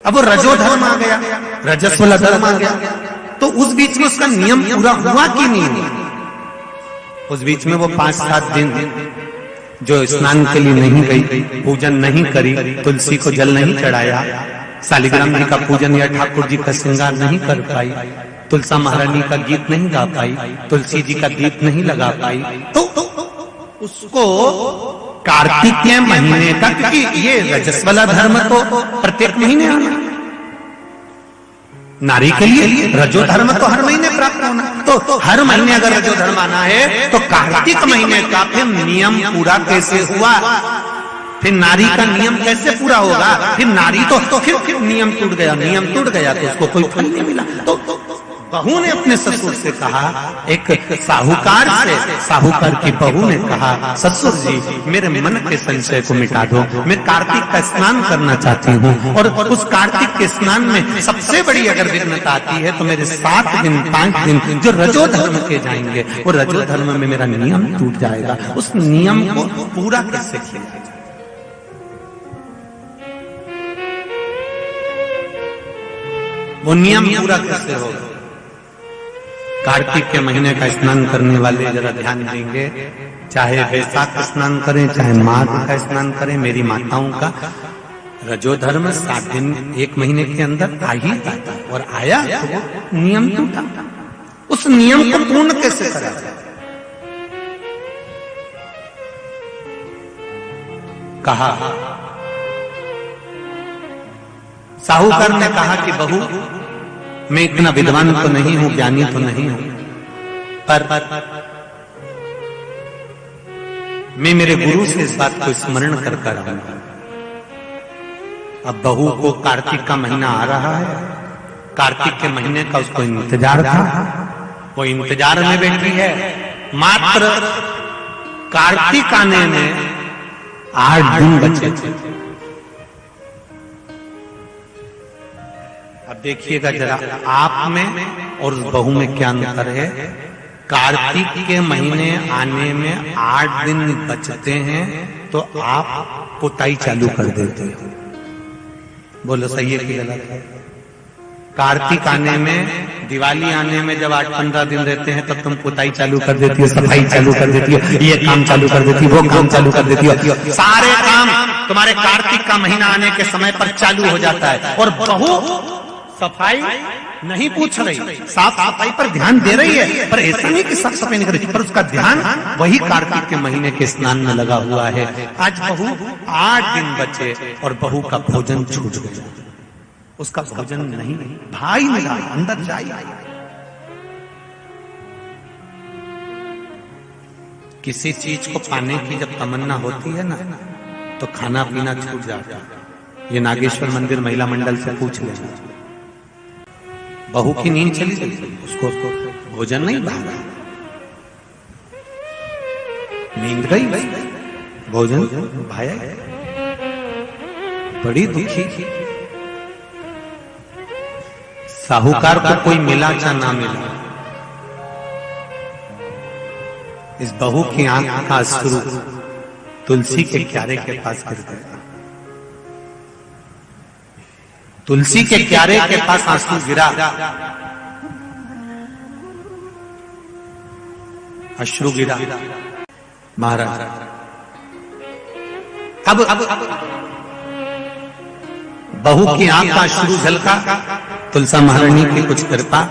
अब वो रजो धर्म आ गया, रजस्वला धर्म आ गया, तो उस बीच में उसका नियम पूरा हुआ कि नहीं हुआ? उस बीच में वो 5-7 दिन जो स्नान के लिए नहीं गई, पूजन नहीं करी, तुलसी को जल नहीं चढ़ाया, शालिग्राम जी का पूजन या ठाकुर जी का श्रृंगार नहीं कर पाई, तुलसा महारानी का गीत नहीं गा पाई, तुलसी जी का दीप नहीं लगा पाई, तो उसको कार्तिक के महीने का, क्योंकि ये रजस्वला धर्म तो प्रत्येक महीने आना, नारी के लिए रजो धर्म तो हर महीने प्राप्त होना, तो हर महीने अगर रजो धर्म आना है तो कार्तिक महीने का फिर नियम पूरा कैसे हुआ? फिर नारी का नियम कैसे पूरा होगा? फिर नारी तो फिर नियम टूट गया, नियम टूट गया तो उसको कोई फल नहीं मिला। तो बहू ने अपने ससुर से कहा, एक साहूकार से, साहूकार की बहू ने कहा, ससुर जी मेरे मन के संशय को मिटा दो, मैं कार्तिक का स्नान करना चाहती हूँ, और उस कार्तिक के स्नान में सबसे बड़ी अगर विघ्नता आती है तो मेरे 7 दिन 5 दिन जो रजो धर्म के जाएंगे, वो रजो धर्म में मेरा नियम टूट जाएगा। उस नियम को पूरा कैसे किया जाए? वो नियम पूरा कैसे होगा? कार्तिक के महीने का स्नान करने वाले जरा ध्यान देंगे, चाहे वैशाख स्नान करें, चाहे माघ का स्नान करें, मेरी माताओं का रजो धर्म 7 दिन 1 महीने के अंदर आ ही जाता, और आया तो वो नियम टूटा। उस नियम को पूर्ण कैसे करा जाए? कहा, साहूकार ने कहा कि बहू मैं इतना विद्वान तो नहीं हूं, ज्ञानी तो नहीं हूं, पर मैं मेरे गुरु से इस बात को स्मरण कर रहूंगा। अब बहू को कार्तिक का महीना आ रहा है, कार्तिक के महीने का उसको इंतजार था, वो इंतजार में बैठी है। मात्र कार्तिक आने में 8 दिन बचे थे। अब देखिएगा जरा, आप में और बहू में क्या अंतर है। कार्तिक के महीने आने में 8 दिन बचते हैं तो आप पुताई चालू कर देते हो। बोलो सही है कि गलत है? कार्तिक आने में, दिवाली आने में जब 8-15 दिन रहते हैं तब तुम पुताई चालू कर देती हो, सफाई चालू कर देती हो, ये काम चालू कर देती हो, वो काम चालू कर देती हो, सारे काम तुम्हारे कार्तिक का महीना आने के समय पर चालू हो जाता है। और बहू सफाई नहीं पूछ रही, साफ सफाई पर ध्यान दे रही है, पर ऐसा नहीं कि साफ सफाई नहीं कर रही, पर उसका ध्यान वही कार्तिक के महीने के स्नान में लगा हुआ है। आज बहू 8 दिन बचे और बहू का भोजन छूट गया, उसका भोजन नहीं, भाई मिला, अंदर जाइए। किसी चीज को पाने की जब तमन्ना होती है ना, तो खाना पीना छूट जाता है। ये नागेश्वर मंदिर महिला मंडल से पूछ लेना। बहू की नींद चली गई, उसको भोजन नहीं भागा, नींद गई, भोजन भाया, बड़ी दुखी। साहूकार को कोई मिला या ना मिला, इस बहू की आंख का अश्रु तुलसी के क्यारे के पास गिर गया। तुलसी के क्यारे के पास आंसू गिरा, अश्रु गिरा। महाराज अब बहू की आंख का अश्रु झलका, तुलसा महारानी की कुछ कृपा,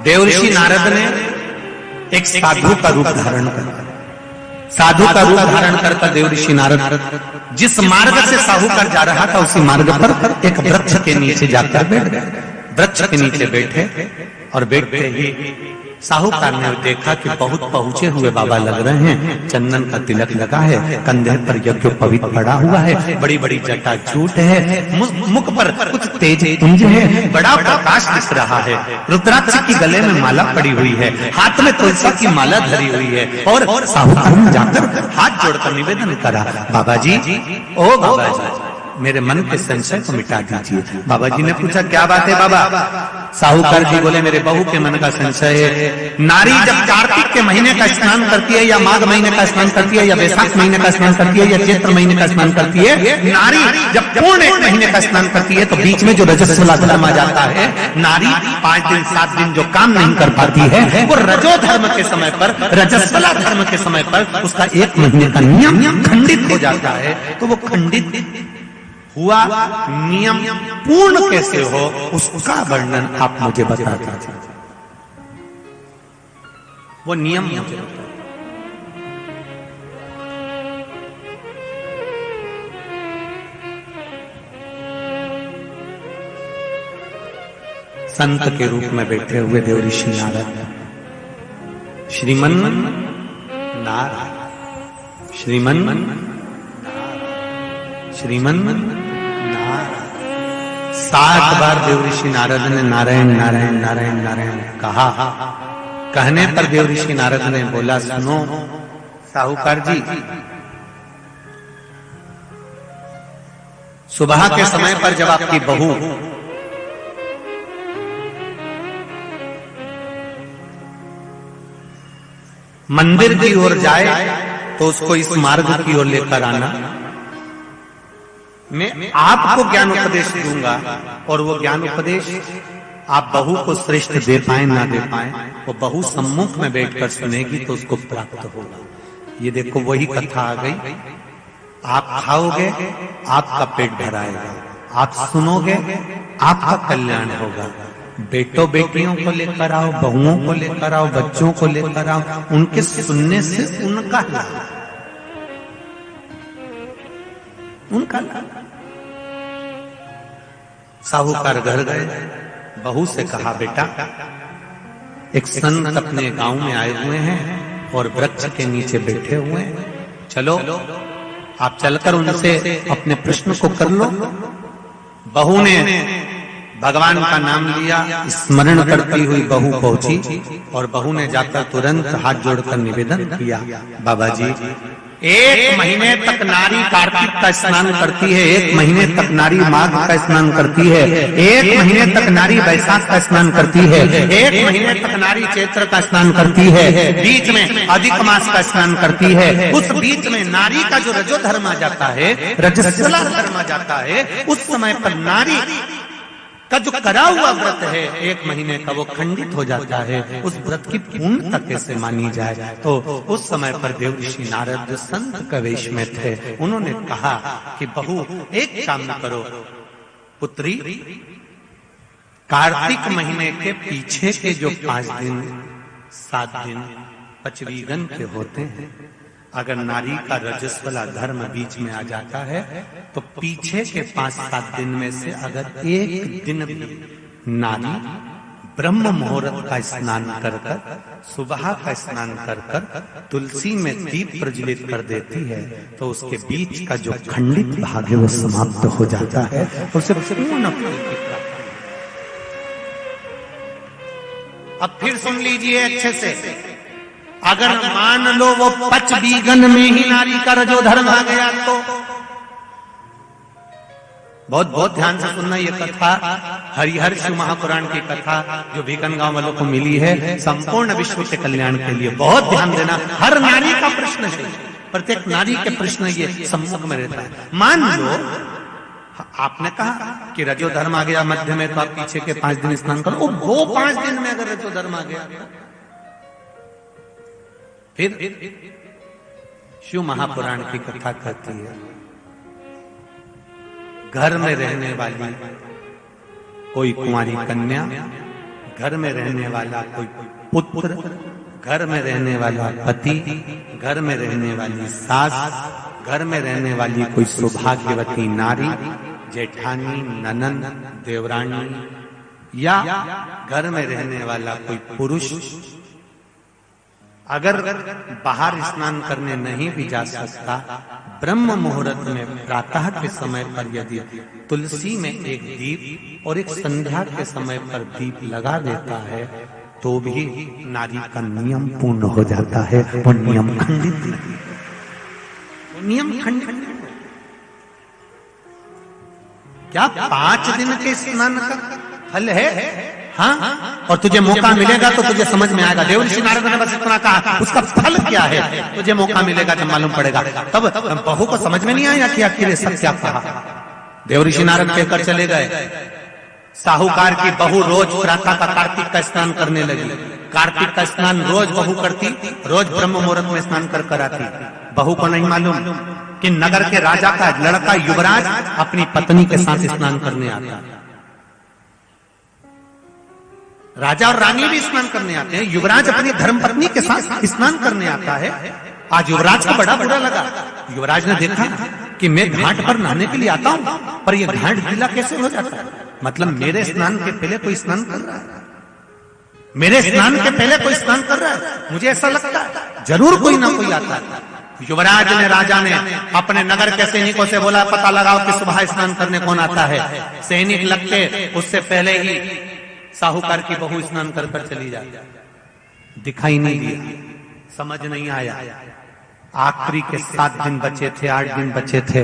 देवर्षि नारद ने एक साधु का रूप धारण कर, साधु का रूप धारण करता देवर्षि नारद जिस मार्ग से साहूकार जा रहा था उसी मार्ग पर एक वृक्ष के नीचे जाकर बैठ गए। वृक्ष के नीचे बैठे और बैठते ही साहूकार ने देखा कि बहुत पहुंचे हुए बाबा लग रहे हैं, चंदन का तिलक लगा है, कंधे पर यज्ञ पवित्र पड़ा हुआ है, बड़ी बड़ी जटा जूट है, मुख पर कुछ तेज पुंज है, बड़ा प्रकाश दिख रहा है, रुद्राक्ष की गले में माला पड़ी हुई है, हाथ में तुलसी की माला धरी हुई है। और साहूकार ने जाकर हाथ जोड़कर निवेदन करा, बाबा जी, ओ बाबा जी, मेरे मन के संशय को मिटा दीजिए। बाबा जी ने पूछा क्या बात है बाबा? साहूकार जी बोले मेरे बहू के मन का संशय है। नारी जब कार्तिक के महीने का स्नान करती है, या माघ महीने का स्नान करती है, या वैशाख महीने का स्नान करती है, या चैत्र महीने का स्नान करती है, नारी जब पूर्ण एक महीने का स्नान करती है तो बीच में जो रजस्वला धर्म आ जाता है, नारी 5 दिन 7 दिन जो काम नहीं कर पाती है, वो रजो धर्म के समय पर, रजस्वला धर्म के समय पर उसका 1 महीने का नियम खंडित हो जाता है। तो वो खंडित हुआ नियम पूर्ण कैसे हो, उसका वर्णन आप मुझे बता दीजिए। वो नियम मुझे बता। संत के रूप में बैठे हुए देव ऋषि नारद, श्रीमन नारायण, श्रीमन श्रीमन नारायण। 7 बार देव ऋषि नारद ने नारायण नारायण नारायण नारायण कहा। कहने पर देव ऋषि नारद ने बोला सुनो साहूकार जी, सुबह के समय पर जब आपकी बहू मंदिर की ओर जाए तो उसको इस मार्ग की ओर लेकर आना। मैं आपको ज्ञान उपदेश दूंगा और वो ज्ञान उपदेश आप बहू को श्रेष्ठ दे पाए ना दे पाए, वो बहू सम्मुख में बैठकर सुनेगी तो उसको प्राप्त होगा। ये देखो वही कथा आ गई। आप खाओगे आपका पेट भराएगा, आप सुनोगे आपका कल्याण होगा। बेटों बेटियों को लेकर आओ, बहुओं को लेकर आओ, बच्चों को लेकर आओ, उनके सुनने से उनका लाभ, उनका लाभ। साहूकार घर गए, बहू से कहा बेटा एक संत अपने गांव में आए हुए हैं और वृक्ष के नीचे बैठे हुए हैं, चलो आप चलकर उनसे अपने प्रश्न को कर लो। बहू ने भगवान का नाम लिया, स्मरण करती हुई बहू पहुंची और बहू ने जाकर तुरंत हाथ जोड़कर निवेदन किया, बाबा जी 1 महीने तक नारी कार्तिक का स्नान करती है, 1 महीने तक नारी माघ का स्नान करती है, 1 महीने तक नारी वैशाख का स्नान करती है, 1 महीने तक नारी चैत्र का स्नान करती है, बीच में अधिक मास का स्नान करती है। उस बीच में नारी का जो रजो धर्म आ जाता है, रजस्वला धर्म आ जाता है, उस समय पर नारी का जो करा हुआ व्रत है 1 महीने का, वो खंडित हो जाता है। उस व्रत की पूर्णता कैसे मानी जाए? तो उस समय पर देव ऋषि नारद जो संत के वेश में थे, उन्होंने कहा कि बहू एक काम करो पुत्री, कार्तिक महीने के पीछे के जो 5 दिन 7 दिन पचवीगन के होते हैं, अगर नारी का रजस्वला धर्म बीच में आ जाता है तो पीछे के 5-7 दिन में से अगर 1 दिन भी नारी ब्रह्म मुहूर्त का स्नान कर कर, सुबह का स्नान कर कर तुलसी में दीप प्रज्वलित कर देती है तो उसके बीच का जो खंडित भाग है वो समाप्त हो जाता है, उसे पूर्ण फल की प्राप्ति। अब फिर सुन लीजिए अच्छे से, अगर मान लो वो पचवीगन में ही नारी का रजो धर्म आ गया तो बहुत ध्यान से सुनना, ये कथा हरिहर शिव महापुराण की कथा जो भीकन गांव वालों को मिली है, संपूर्ण विश्व के कल्याण के लिए बहुत ध्यान देना। हर नारी का प्रश्न है, प्रत्येक नारी के प्रश्न ये सम्मुख में रहता है। मान लो आपने कहा कि रजो धर्म आ गया मध्य में तो आप पीछे के 5 दिन स्नान करो, वो 5 दिन में अगर रजो धर्म आ गया फिर शिव महापुराण की कथा कहती है, घर में रहने वाली कोई कुंवारी कन्या, घर में रहने वाला कोई पुत्र, घर में रहने वाला पति, घर में रहने वाली सास, घर में रहने वाली कोई सौभाग्यवती नारी, जेठानी, ननंद, देवरानी, या घर में रहने वाला कोई पुरुष अगर बाहर स्नान करने नहीं भी जा सकता, ब्रह्म मुहूर्त में प्रातः के समय पर यदि तुलसी में एक दीप और एक संध्या के समय पर दीप लगा देता है तो भी नारी का नियम पूर्ण हो जाता है, वो नियम खंडित नहीं, वो नियम खंडित नहीं। क्या 5 दिन के स्नान का फल है? हाँ, और तुझे मौका मिलेगा तो तुझे समझ में आएगा। देवर्षि नारद ने बस इतना कहा, उसका फल क्या है तुझे मौका मिलेगा जब मालूम पड़ेगा। तब बहू को समझ में नहीं आया कि आखिर सब क्या कहा। देवर्षि नारद कहकर चले गए। साहूकार की बहू रोज प्रातः का कार्तिक का स्नान करने लगी। कार्तिक का स्नान रोज बहू करती, रोज ब्रह्म मुहूर्त में स्नान कर आती। बहू को नहीं मालूम कि नगर के राजा का लड़का युवराज अपनी पत्नी के साथ स्नान करने आता। राजा और रानी भी स्नान करने आते हैं, युवराज अपनी धर्मपत्नी के साथ स्नान करने आता है। आज युवराज को बड़ा बुरा लगा। युवराज ने देखा कि मैं घाट पर नहाने के लिए आता हूं, पर यह घाट गीला कैसे हो जाता है? मतलब मेरे स्नान के पहले कोई स्नान कर रहा है, मेरे स्नान के पहले कोई स्नान कर रहा है। मुझे ऐसा लगता है जरूर कोई ना कोई आता है। युवराज ने, राजा ने अपने नगर के सैनिकों से बोला, पता लगाओ कि सुबह स्नान करने कौन आता है। सैनिक लगते उससे पहले ही साहूकार की बहू स्नान कर चली जाती। दिखाई नहीं दिया, समझ नहीं आया। आखिरी के 7 दिन बचे थे, 8 दिन बचे थे।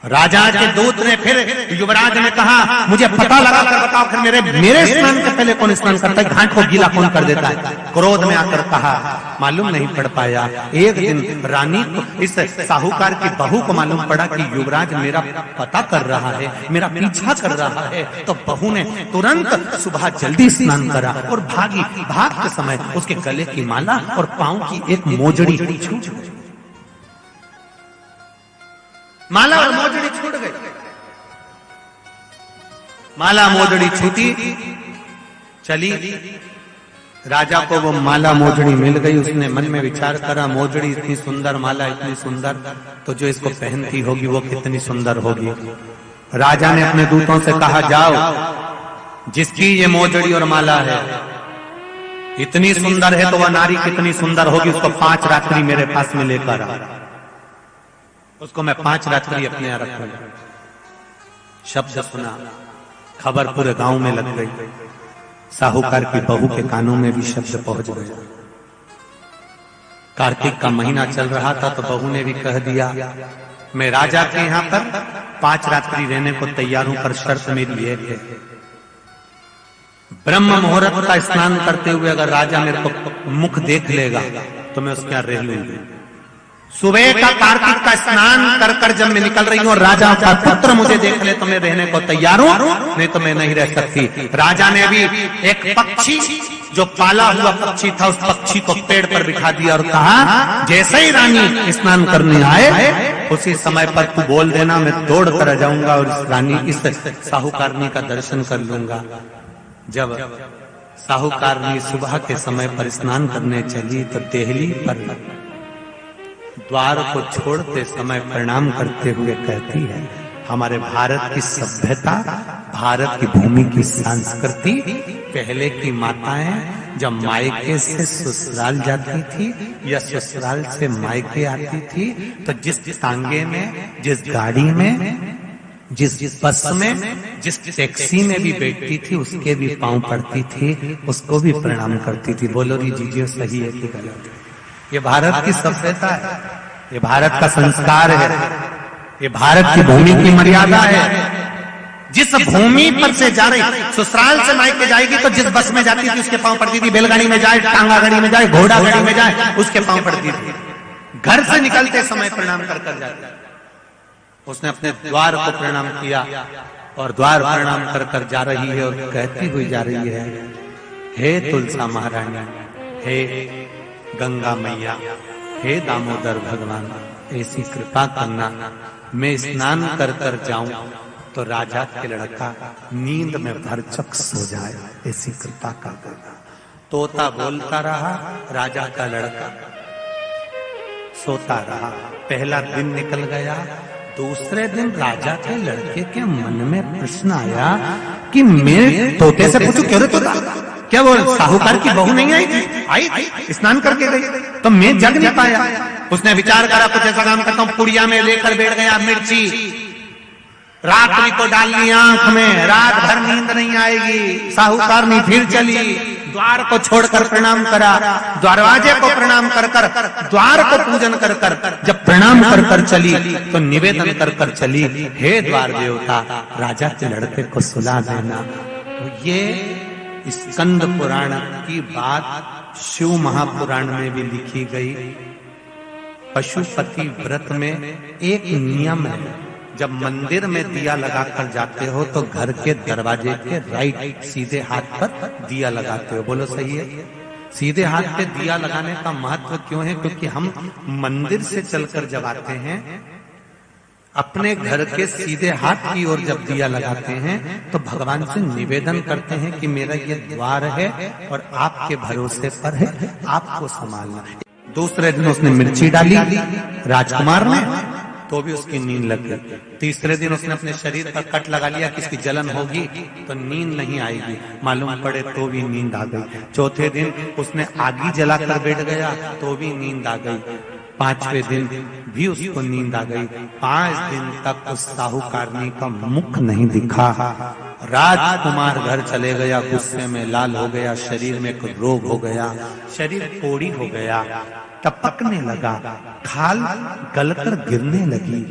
राजा के दूत ने फिर युवराज ने कहा, मुझे पता लगा कर बताओ फिर मेरे स्नान के पहले कौन स्नान करता है, घाट को गीला कौन कर देता है। क्रोध में आकर कहा, मालूम नहीं पड़ पाया। एक दिन रानी को, इस साहूकार की बहू को मालूम पड़ा कि युवराज मेरा पता कर रहा है, मेरा पीछा कर रहा है। तो बहू ने तुरंत सुबह जल्दी स्नान करा और भागी। भागते समय उसके गले की माला और पांव की एक मोजड़ी छूट गई। माला और मोजड़ी छूट गई। माला मोजड़ी छूटी, चली। राजा को वो माला मोजड़ी मिल गई। उसने मन में विचार करा, मोजड़ी इतनी सुंदर, माला इतनी सुंदर, तो जो इसको पहनती होगी वो कितनी सुंदर होगी। राजा ने अपने दूतों से कहा, जाओ, जिसकी ये मोजड़ी और माला है इतनी सुंदर है तो वह नारी कितनी सुंदर होगी, उसको 5 रात्रि मेरे पास में लेकर आ। उसको मैं 5 रात्रि अपने यहाँ रखूंगा। शब्द सुना, खबर पूरे गांव में लग गई। साहूकार की बहू के कानों में भी शब्द पहुंच गए। कार्तिक का महीना चल रहा था तो बहू ने भी कह दिया, मैं राजा के यहाँ पर 5 रात्रि रहने को तैयार हूं, पर शर्त मेरी एक है, ब्रह्म मुहूर्त का स्नान करते हुए अगर राजा मेरे को मुख देख लेगा तो मैं उसके यहाँ रह लूंगी। सुबह का कार्तिक का स्नान कर कर जब मैं निकल रही हूँ और राजा का पुत्र मुझे देख ले तो मैं रहने को तैयार हूँ, नहीं तो मैं नहीं रह सकती। राजा ने भी एक पक्षी, जो पाला हुआ पक्षी था, उस पक्षी को पेड़ पर बिठा दिया और कहा, जैसे ही रानी स्नान करने आए उसी समय पर तू बोल देना, मैं दौड़ कर आ जाऊंगा और इस रानी, इस साहूकारनी का दर्शन कर लूंगा। जब साहूकारनी सुबह के समय पर स्नान करने चली तो देहली पर द्वार को छोड़ते समय प्रणाम करते हुए कहती है, हमारे भारत की सभ्यता, भारत की भूमि की संस्कृति, पहले की माताएं जब मायके से ससुराल जाती थी या ससुराल से मायके आती थी तो जिस तांगे में, जिस गाड़ी में, जिस बस में, जिस टैक्सी में भी बैठती थी उसके भी पांव पड़ती थी, उसको भी प्रणाम करती थी। बोलो री जीजिए, सही है कि गलत? ये भारत की सभ्यता है, ये भारत का संस्कार है, ये भारत की भूमि की मर्यादा है। जिस भूमि पर से जा रही, ससुराल से मायके जाएगी तो जिस बस में जाती थी उसके पांव पड़ती थी, बैलगाड़ी में जाए, टांगा गाड़ी में जाए, घोड़ा गाड़ी में जाए, उसके पांव पड़ती थी। घर से निकलते समय प्रणाम कर कर जाती। उसने अपने द्वार को प्रणाम किया और द्वार प्रणाम कर कर जा रही है और कहती हुई जा रही है, हे तुलसा महारानी, हे गंगा मैया, हे दामोदर भगवान, ऐसी कृपा करना मैं स्नान कर कर जाऊं तो राजा के लड़का नींद में भरचक सो जाए, ऐसी कृपा कर देना। तोता बोलता रहा, राजा का लड़का सोता रहा। पहला दिन निकल गया। दूसरे दिन राजा के लड़के के मन में प्रश्न आया कि मैं तोते से पूछूं, क्यों रे तोता, क्या वो साहूकार की बहू नहीं आई थी? आई थी, स्नान करके गई, तो मैं जग नहीं पाया। उसने विचार करा, कुछ ऐसा काम करता हूं, पुड़िया में लेकर बैठ गया मिर्ची, रात्रि को डाल ली आंख में, रात भर नींद नहीं आएगी। साहूकारनी फिर चली, द्वार को छोड़कर प्रणाम करा, दरवाजे को प्रणाम कर कर, द्वार को पूजन कर कर, जब प्रणाम कर कर चली तो निवेदन कर कर चली, हे द्वार देवता राजा के लड़के को सुला देना। तो ये स्कंद पुराण की बात शिव महापुराण में भी लिखी गई। पशुपति व्रत में एक नियम है, जब मंदिर में दिया लगाकर जाते हो तो घर के दरवाजे के राइट सीधे हाथ पर दिया लगाते हो। बोलो सही है? सीधे हाथ पे दिया लगाने का महत्व क्यों है? क्योंकि हम मंदिर से चलकर जब आते हैं, अपने घर के सीधे हाथ की ओर जब दिया लगाते हैं तो भगवान से निवेदन करते हैं कि मेरा ये द्वार है और आपके भरोसे पर है, आपको संभालना है। दूसरे दिन उसने मिर्ची डाली राजकुमार ने, तो भी उसकी नींद लग गई। तीसरे दिन उसने अपने शरीर पर कट लगा लिया कि इसकी जलन होगी तो नींद नहीं आएगी, मालूम पड़े तो भी नींद आ गई। चौथे दिन उसने आगी जलाकर बैठ गया तो भी नींद आ गई। पांचवें दिन भी उसको नींद आ गई। 5 दिन तक उस साहूकारनी का मुख नहीं दिखा। राजकुमार घर चले गया, गुस्से में लाल हो गया, शरीर में कुछ रोग हो गया, शरीर कोड़ी हो गया, टपकने लगा, खाल गलकर गिरने लगी।